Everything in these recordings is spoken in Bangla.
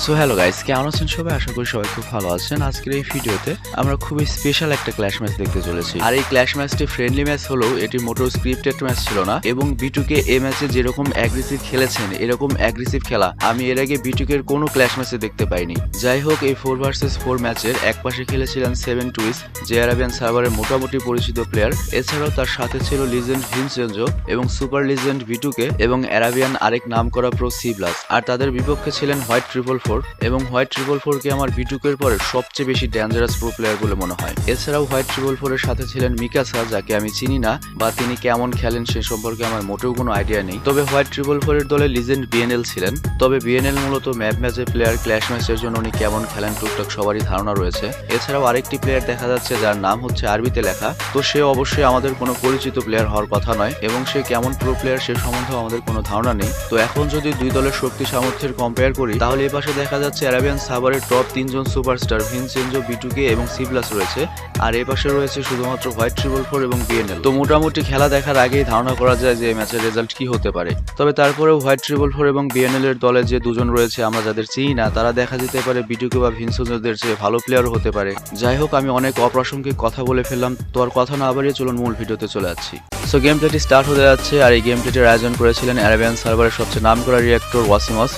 সো হ্যালো গাইস, কেমন আছেন সবাই? আশা করি সবাই খুব ভালো আছেন। আজকের এই ভিডিওতে আমরা খুবই স্পেশাল একটা ক্ল্যাশ ম্যাচ দেখতে চলেছি। আর এই ক্ল্যাশ ম্যাচটি ফ্রেন্ডলি ম্যাচ হলেও এটি মোটেও স্ক্রিপ্টেড ম্যাচ ছিল না, এবং বিটুকে এই ম্যাচে যেরকম অ্যাগ্রেসিভ খেলেছেন এরকম অ্যাগ্রেসিভ খেলা আমি এর আগে বিটুকের কোনো ক্ল্যাশ ম্যাচে দেখতে পাইনি। যাই হোক, এই 4 vs 4 ম্যাচের এক পাশে খেলেছিলেন 7 টুইস, যে আরাবিয়ান সার্ভারের মোটামুটি পরিচিত প্লেয়ার। এছাড়াও তার সাথে ছিল লিজেন্ড ভিনসেনজো এবং সুপার লিজেন্ড বিটুকে এবং আরাবিয়ান আরেক নাম করা প্রো সিব্লাস। আর তাদের বিপক্ষে ছিলেন হোয়াইট 444, এবং হোয়াইট 444 কে আমার বিটুকের পরে সবচেয়ে বেশি ডেঞ্জারাস প্রো প্লেয়ার বলে মনে হয়। এছাড়াও হোয়াইট 444 এর সাথে ছিলেন মিকাসা, যাকে আমি চিনি না বা তিনি কেমন খেলেন সে সম্পর্কে আমার মোটেও কোনো আইডিয়া নেই। তবে হোয়াইট 444 এর দলে লিজেন্ড বিএনএল ছিলেন। তবে বিএনএল মূলত ম্যাপ ম্যাচের প্লেয়ার, ক্ল্যাশ ম্যাচের জন্য উনি কেমন খেলেন টুকটাক সবারই ধারণা রয়েছে। এছাড়াও আরেকটি প্লেয়ার দেখা যাচ্ছে যার নাম হচ্ছে আরবিতে লেখা, তো সে অবশ্যই আমাদের কোনো পরিচিত প্লেয়ার হওয়ার কথা নয়, এবং সে কেমন প্রো প্লেয়ার সে সম্বন্ধে আমাদের কোনো ধারণা নেই। তো এখন যদি দুই দলের শক্তি সামর্থ্যের কম্পেয়ার করি, তাহলে এই পাশে দেখা যাচ্ছে আরাবিয়ান সার্ভারের টপ 3 জন সুপারস্টার ভিনসেনজো, বিটুকে এবং সিব্লাস রয়েছে, আর এই পাশে রয়েছে শুধুমাত্র হোয়াইট 444 এবং বিএনএল। তো মোটামুটি খেলা দেখার আগেই ধারণা করা যায় যে ম্যাচের রেজাল্ট কি হতে পারে। তবে তারপরেও হোয়াইট 444 এবং বিএনএল এর দলে যে দুজন রয়েছে আমরা যাদের চিনি না, তারা দেখা যেতে পারে বিটুকে বা ভিনসেনজোদের চেয়ে ভালো প্লেয়ারও হতে পারে। যাই হোক, আমি অনেক অপ্রাসঙ্গিক কথা বলে ফেললাম, তো আর কথা না বাড়িয়ে চলুন মূল ভিডিওতে চলে যাচ্ছি। সো গেম প্লেটি স্টার্ট হতে যাচ্ছে, আর এই গেম প্লেটির আয়োজন করেছিলেন আরাবিয়ান সার্ভারের সবচেয়ে নাম করা রিঅ্যাক্টর ওয়াসিমস।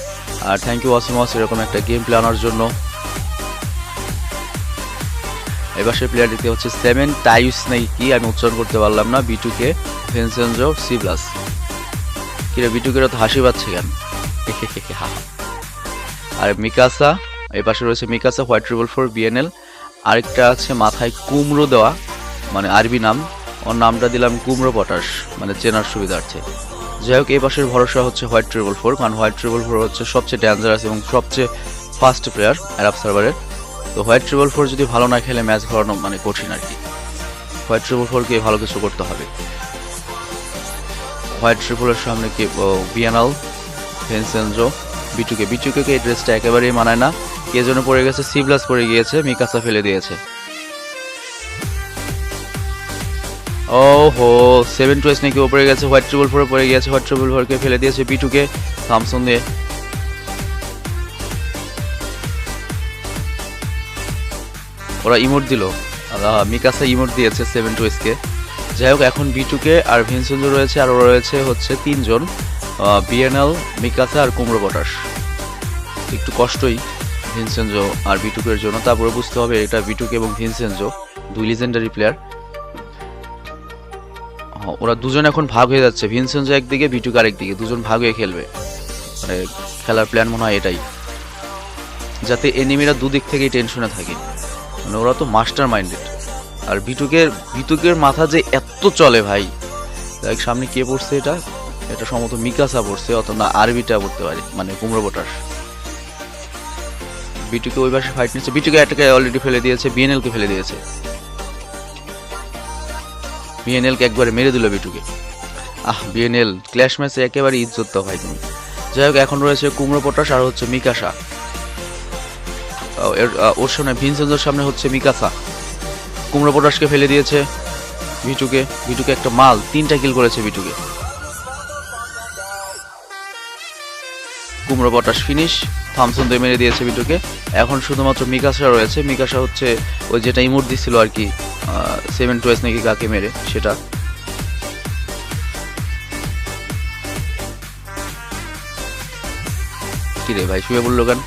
আর থ্যাংক ইউ ওয়াসিমস এরকম একটা গেম প্লে আনার জন্য। এবার সে প্লেয়ার দেখতে হচ্ছে 7 টাইস নাকি কি, আমি উচ্চারণ করতে পারলাম না। বিটুকে, ভিনসেনজো, সিব্লাস। কিরে বিটুকের তো হাসি পাচ্ছে কেন? আর মিকাসা, এই পাশে রয়েছে মিকাসা, হোয়াইট 444, বিএনএল। আরেকটা আছে মাথায় কুমড়ো দেওয়া, মানে আরবি নাম, ওর নামটা দিলাম কুমড়ো পটাশ, মানে চেনার সুবিধার্থে। যাই হোক, এই পাশের ভরসা হচ্ছে হোয়াইট 444, কারণ হোয়াইট 444 হচ্ছে সবচেয়ে ডেঞ্জারাস এবং সবচেয়ে ফাস্ট প্লেয়ার আরব সার্ভারের। তো হোয়াইট 444 যদি ভালো না খেলে ম্যাচ ঘোরানো মানে কঠিন আর কি। হোয়াইট 444কে ভালো কিছু করতে হবে। হোয়াইট 444 সামনে কি বিএনএল, ভিনসেনজো, বিটুকে এই ড্রেসটা একেবারেই মানায় না। কে যেন পড়ে গেছে, সিব্লাস পড়ে গিয়েছে, মিকাসা ফেলে দিয়েছে। ওহো, 7 টুইস নাকি উপরে গেছে, হোয়াইট 444 পড়ে গিয়েছে, হোয়াইট 444 কে ফেলে দিয়েছে বিটুকে থামসন দিয়ে। ওরা ইমোট দিল, মিকাসা ইমোট দিয়েছে 7 টুইস কে। যাই হোক, এখন বিটুকে আর ভিনসেনজো রয়েছে, আর ওরা রয়েছে হচ্ছে 3 জন, বিএনএল, মিকাসা আর কুমড়ো পটাশ। একটু কষ্টই ভিনসেনজো আর বিটুকের জন্য, তারপরে বুঝতে হবে এটা বিটুকে এবং ভিনসেনজো দুই লিজেন্ডারি প্লেয়ার। ওরা দুজন এখন ভাগ হয়ে যাচ্ছে, ভিনসেনজো একদিকে, বিটুকে আরেকদিকে, দুজন ভাগ হয়ে খেলবে। মানে খেলার প্ল্যান মনে হয় এটাই, যাতে এনিমিরা দুদিক থেকেই টেনশনে থাকে। মানে ওরা তো মাস্টার মাইন্ডেড। আর বিটুকের মাথা যে এত চলে ভাই। দেখ সামনে কে পড়ছে, এটা সম্ভবত মিকাসা পড়ছে, অথবা আরবিটা পড়তে পারে, মানে কুমড়ো পটাশ। বিটুকে ওই পাশে ফাইট নিচ্ছে, বিটুকে একটাকে অলরেডি ফেলে দিয়েছে, বিএনএল কে ফেলে দিয়েছে। বিএনএল কে একবারে মেরে দিল বিটুকে। বিএনএল ক্ল্যাশ ম্যাচে একেবারে ইজ্জত দাও ভাই তুমি। যাই হোক, এখন রয়েছে কুমড়ো পটাশ আর হচ্ছে মিকাসা। ওর সামনে ভিনসেনজোর সামনে হচ্ছে মিকাসা। কুমড়ো পটাশকে ফেলে দিয়েছে বিটুকে একটা মাল, 3টা কিল করেছে বিটুকে। কুমড়ো পটাশ ফিনিশ, থামসন দিয়ে মেরে দিয়েছে বিটুকে। এখন শুধুমাত্র মিকাসা রয়েছে। মিকাসা হচ্ছে ওই যেটা ইমোট দিছিল আর কি, 7 টুইস নাকি কাকে মেরে, সেটা। কিরে ভাই শুয়ে বললো কেন?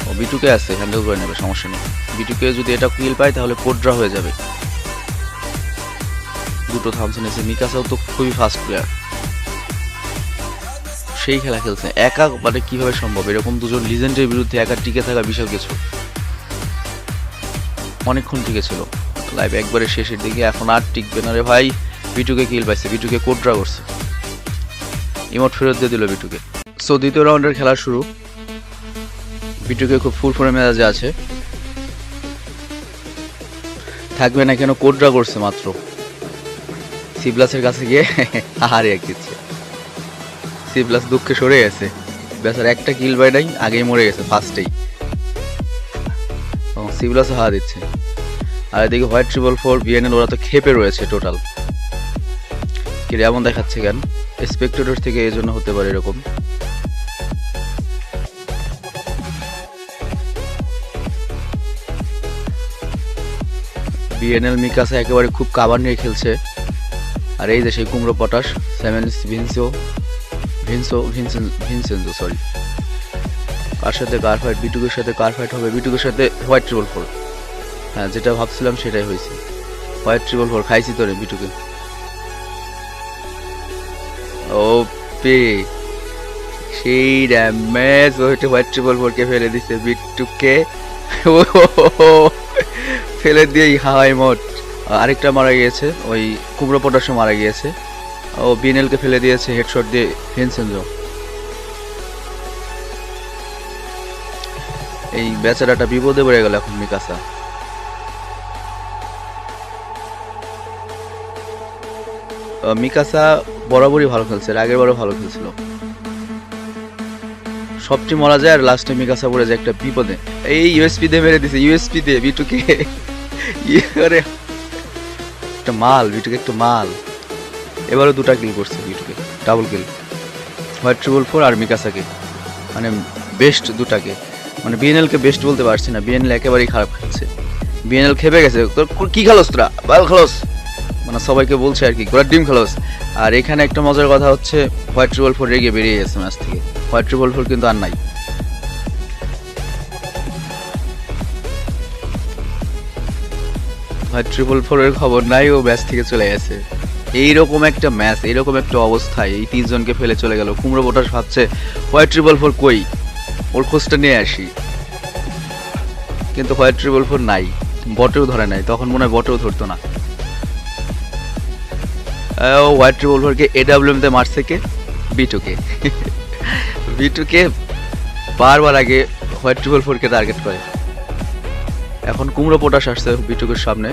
ও বিটুকে আছে, হ্যান্ডেল করে নেবে, সমস্যা নেই। বিটুকে যদি এটা কিল পায় তাহলে কোড্রা হয়ে যাবে। দুটো থামসন এসে, মিকাসাও তো খুবই ফাস্ট প্লেয়ার, সেই খেলা খেলছে একা। মানে কিভাবে সম্ভব এরকম দুজন লিজেন্ডের বিরুদ্ধে একা টিকে থাকা? বিশাল কিছু। অনেকক্ষণ টিকে ছিল, লাইভ একবারে শেষের দিকে, এখন আর টিকবে না রে ভাই। বিটুকে কিল পাইছে, বিটুকে কোড্রা করছে, ইমোট ফেরত দিয়ে দিল বিটুকে। সো দ্বিতীয় রাউন্ডের খেলা শুরু। বিটুকে খুব ফুল ফর্মে মেজাজে আছে, থাকবে না কেন, কোড্রা করছে মাত্র। সিব্লাসের কাছে গিয়ে হারে এক দিচ্ছে। সিব্লাস দুঃখে সরে গেছে, বেচার একটা কিল বাই নাই, আগেই মরে গেছে ফার্স্টেই। সিব্লাসও হারা দিচ্ছে। আর এদিকে হোয়াইট 444, বিএনএল ওরা তো খেপে রয়েছে টোটাল। কিরে এমন দেখাচ্ছে কেন? স্পেক্টেটর থেকে এই জন্য হতে পারে এরকম। বিএনএল মিকাসা একেবারে খুব কাবার নিয়ে খেলছে। আর এই যে সেই কুমড়ো পটাশ ভিনসেনজো সরি। কার সাথে কার ফাইট? বিটুকের সাথে কার ফাইট হবে? বিটুকের সাথে হোয়াইট ট্রিপল ফোর। হ্যাঁ, যেটা ভাবছিলাম সেটাই হয়েছে। হোয়াইট ট্রিপল ফোর খাইছি তোরে বিটুকে। ওপে সেই ড্যামেজ ওইটা হোয়াইট ট্রিপল ফোরকে ফেলে দিছে বিটুকে। ফেলে দিয়েই হাওয়াই মোট। আরেকটা মারা গিয়েছে, ওই কুমড়ো পটাশও মারা গিয়েছে। ও বিএনএলকে ফেলে দিয়েছে হেডশট দিয়ে ভিনসেনজো। এই বেচারাটা বিপদে পড়ে গেল এখন মিকাসা। মিকাসা বরাবরই ভালো খেলছে, আগের বারও ভালো খেলছিল। সবটি মারা যায় আর লাস্টে মিকাসা পড়ে যায় একটা বিপদে। এই ইউএসপি দিয়ে মেরে দিছে, ইউএসপি দিয়ে বিটুকে। একটা মাল বিটুকে, একটা মাল। এবারও 2টা কিল করছে বিটুকে, double kill. White triple four আর মিকাসাকে, মানে বেস্ট 2টাকে। মানে বিএনএলকে বেস্ট বলতে পারছি না, বিএনএল একেবারেই খারাপ খেলছে। বিএনএল খেপে গেছে, তোর কি খেলোস তোরা, বল খেলোস, মানে সবাইকে বলছে আর কি ঘোড়ার ডিম খেলোস। আর এখানে একটা মজার কথা হচ্ছে হোয়াইট ট্রিপল ফোর রেগে বেরিয়ে গেছে ম্যাচ থেকে। হোয়াইট ট্রিপল ফোর কিন্তু আর নাই। হোয়াইট ট্রিপল ফোরের খবর নাই, ও ম্যাচ থেকে চলে গেছে। এইরকম একটা ম্যাচ, এইরকম একটা অবস্থায় এই 3জনকে ফেলে চলে গেল। কুমড়ো পটাশ ভাবছে হোয়াইট ট্রিপল ফোর কই, ওর খোঁজটা নিয়ে আসি। কিন্তু হোয়াইট ট্রিপল ফোর নাই, বটেও ধরে নাই। তখন মনে হয় বটেও ধরতো না। হোয়াইট ট্রিপল ফোরকে এডাব্লিউএম তে মারছে কে? বিটুকে। বিটুকে বারবার আগে হোয়াইট ট্রিপল ফোরকে টার্গেট করে। এখন কুমড়ো পটাশ আসছে বিটুকের সামনে।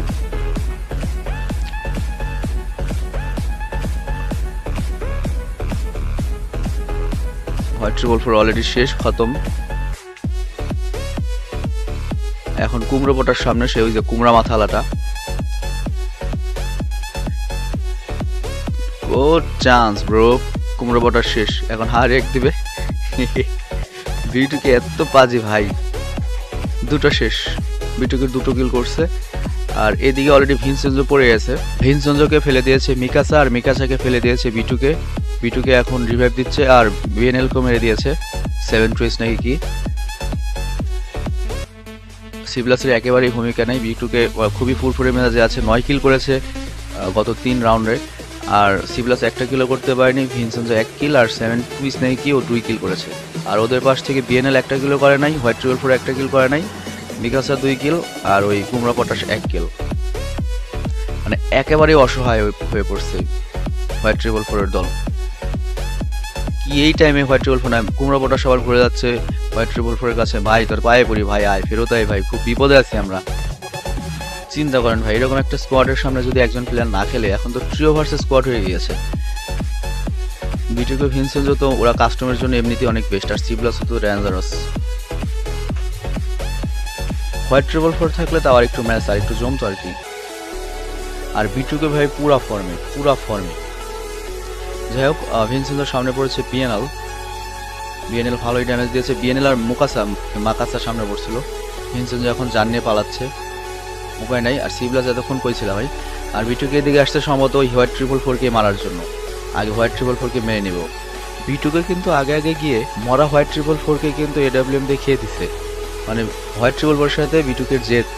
হোয়াইট ট্রিপল ফোর অলরেডি শেষ, খতম। এখন কুমড়ো পটার সামনে সে ওই যে কুমড়া মাথালাটা। ও চান্স ব্রো, কুমড়ো পটার শেষ। এখন হার এক দিবে। বিটুকে এত পাজি ভাই। 2টা শেষ, বিটুকে 2টো কিল করছে। আর এদিকে অলরেডি ভিনসেনজো পড়ে গেছে। ভিনসেনজোকে ফেলে দিয়েছে মিকাসা, আর মিকাসাকে ফেলে দিয়েছে বিটুকে। বিটুকে এখন রিভাইভ দিচ্ছে, আর বিএনএলকে মেরে দিয়েছে 7 টুইস নাকি কি। সিবলাসের একেবারেই ভূমিকা নেই। বিটুকে খুবই ফুরফুরে মেজাজে আছে, 9 কিল করেছে গত 3 রাউন্ডে। আর সিবলাস 1টা কিলও করতে পারেনি। ভিনসেনজো 1 কিল, আর 7 টুইস নাকি কি ও 2 কিল করেছে। আর ওদের পাশ থেকে বিএনএল 1টা কিলও করে নাই, হোয়াইট ট্রিপল ফোর 1টা কিল করে নাই, মিকাসা 2 কিল, আর ওই কুমড়া পটাশ 1 কিল। মানে একেবারেই অসহায় হয়ে পড়ছে হোয়াইট ট্রিপল ফোরের দল। কি এই টাইমে হোয়াইট ট্রিপল ফোর নয়, কুমড়া পটাশ সবার ঘুরে যাচ্ছে হোয়াইট ট্রিপল ফোরের কাছে। ভাই তোর পায়ে পড়ি ভাই, আয় ফেরত আয় ভাই, খুব বিপদে আছি আমরা। চিন্তা করেন ভাই, এরকম একটা স্কোয়াডের সামনে যদি একজন প্লেয়ার না খেলে, এখন তো ট্রিও ভার্সেস স্কোয়াড হয়ে গিয়েছে। বিটুকে ভিনসেনজো তো ওরা কাস্টমের জন্য এমনিতেই অনেক বেস্ট, আর সিবলাস তো ডেঞ্জারাস। হোয়াইট ট্রিপল ফোর থাকলে তাও আর একটু ম্যাচ আর একটু জমতো আর কি। আর বিটুকে ভাই পুরা ফর্মে, পুরা ফর্মে। যাই হোক, ভিনসেনজোর সামনে পড়েছে বিএনএল। বিএনএল ভালোই ড্যামেজ দিয়েছে। বিএনএল আর মাকাসা সামনে পড়ছিল। ভিনসেনজো এখন জান নিয়ে পালাচ্ছে, উপায় নাই। আর সিবলাস এতক্ষণ কইছিল ভাই। আর বিটুকে এদিকে আসতে সম্ভবত ওই হোয়াইট ট্রিপল ফোরকে মারার জন্য। আগে হোয়াইট ট্রিপল ফোরকে মেরে নেব। বিটুকে কিন্তু আগে আগে গিয়ে মরা হোয়াইট ট্রিপল ফোরকে কিন্তু এডাব্লিউএম দিয়ে খেয়ে দিচ্ছে। মানে হোয়াইট ট্রিপল ফোরের সাথে বিটুকের জেদ।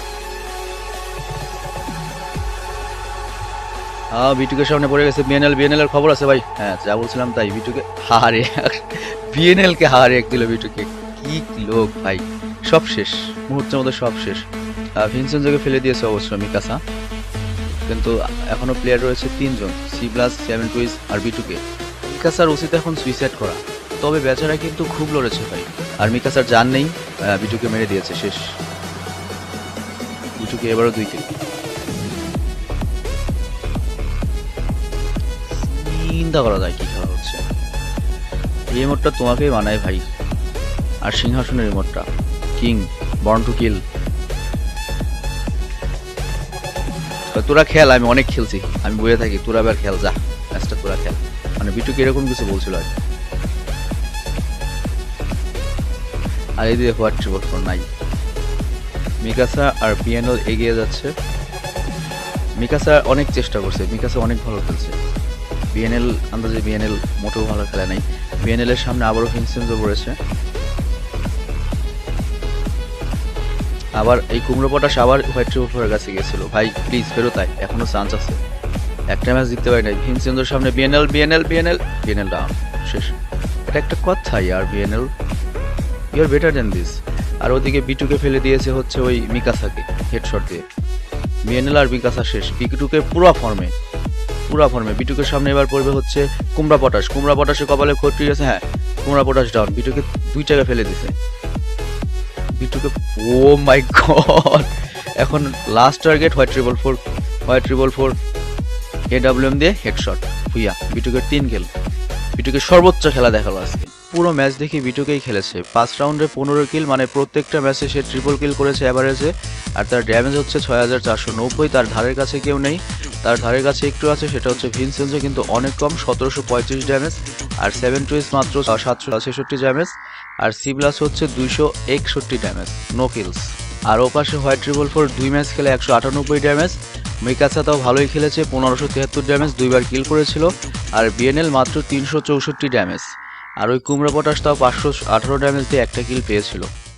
বিটুকের সামনে পড়ে গেছে বিএনএল। বিএনএল এর খবর আছে ভাই, হ্যাঁ যা বলছিলাম তাই। বিটুকে হারে, বিএনএল কে হারে 1 দিল বিটুকে। কি লোক ভাই, সব শেষ মুহূর্তের মধ্যে, সব শেষ। ভিনসেনজোকে ফেলে দিয়েছে অবশ্য মিকাসা, কিন্তু এখনো প্লেয়ার রয়েছে 3জন, সিবলাস, 7 টুইস আর বিটুকে। মিকাসার উচিত এখন সুইসাইড করা, তবে বেচারা কিন্তু খুব লড়েছে ভাই। আর মিকাসার জান নেই, বিটুকে মেরে দিয়েছে, শেষ। বিটুকে এবারও 2 কিল। চিন্তা করা যায় কি খেলা হচ্ছে। এই রিমোটটা তোমাকেই বানায় ভাই, আর সিংহাসনের রিমোটটা কিং বর্ন টু কিল। তোরা খেল, আমি অনেক খেলছি, আমি বয়ে থাকি, তোরা আবার খেল, যা ম্যাচটা তোরা খেল। মানে বিটুকে এরকম কিছু বলছিল আর। আর এই দিয়ে হোয়াইট ট্রিপল ফোর নাই। মিকাসা আর বিএনএল এগিয়ে যাচ্ছে। মিকাসা অনেক চেষ্টা করছে, মিকাসা অনেক ভালো খেলছে। বিএনএল আন্দাজে বিএনএল মোটেও ভালো খেলে নাই। বিএনএল এর সামনে আবারও ভিনসেন্জো পড়েছে। আবার এই কুমড়ো পটাশ আবার হোয়াইট ট্রিপল কাছে গেছিল। ভাই প্লিজ ফেরোতায়, এখনো চান্স আছে। একটা ম্যাচ জিততে পারি নাই। ভিনসেন্জোর সামনে BNL BNL BNL BNL down, শেষ। এটা একটা কথা আর BNL, you are better than this. আর ওদিকে বিটুকে ফেলে দিয়েছে হচ্ছে ওই মিকাসাকে হেডশট দিয়ে। বিএনএল আর মিকাসা শেষ। বিটুকে পুরো ফর্মে, বিটুকের সামনে এবার পড়বে হচ্ছে কুমড়া পটাশ। কুমড়া পটাশে কপালে ক্ষতি গেছে। হ্যাঁ, কুমড়া পটাশ ডাউন। বিটুকে 2 টাকা ফেলে দিছে। বিটুকে, ও মাই গড। এখন last target white triple four AWM দিয়ে হেডশট হুইয়া। বিটুকের 3 কিল। বিটুকে সর্বোচ্চ খেলা দেখালো আজকে। পুরো ম্যাচ দেখি বিটুকেই খেলেছে। 5 রাউন্ডে 15 কিল, মানে প্রত্যেকটা ম্যাচে সে ট্রিপল কিল করেছে অ্যাভারেজে। আর তার ড্যামেজ হচ্ছে 6490। তার ধারের কাছে কেউ নেই, তার ধারের কাছে একটু আছে, সেটা হচ্ছে ভিনসেন্জো, কিন্তু অনেক কম, 1735 ড্যামেজ। আর 7 টুইস মাত্র 766 ড্যামেজ। আর সি প্লাস হচ্ছে 261 ড্যামেজ, নো কিলস। আর ওপাশে হোয়াইট ট্রিপল ফোর 2 ম্যাচ খেলে 198 ড্যামেজ। মিকাসা তাও ভালোই খেলেছে, 1573 ড্যামেজ, 2বার কিল করেছিল। আর বিএনএল মাত্র 364 ড্যামেজ। আর ওই কুমড়া পটাশ তাও 518 ড্যামেজ দিয়ে একটা কিল পেয়েছিল।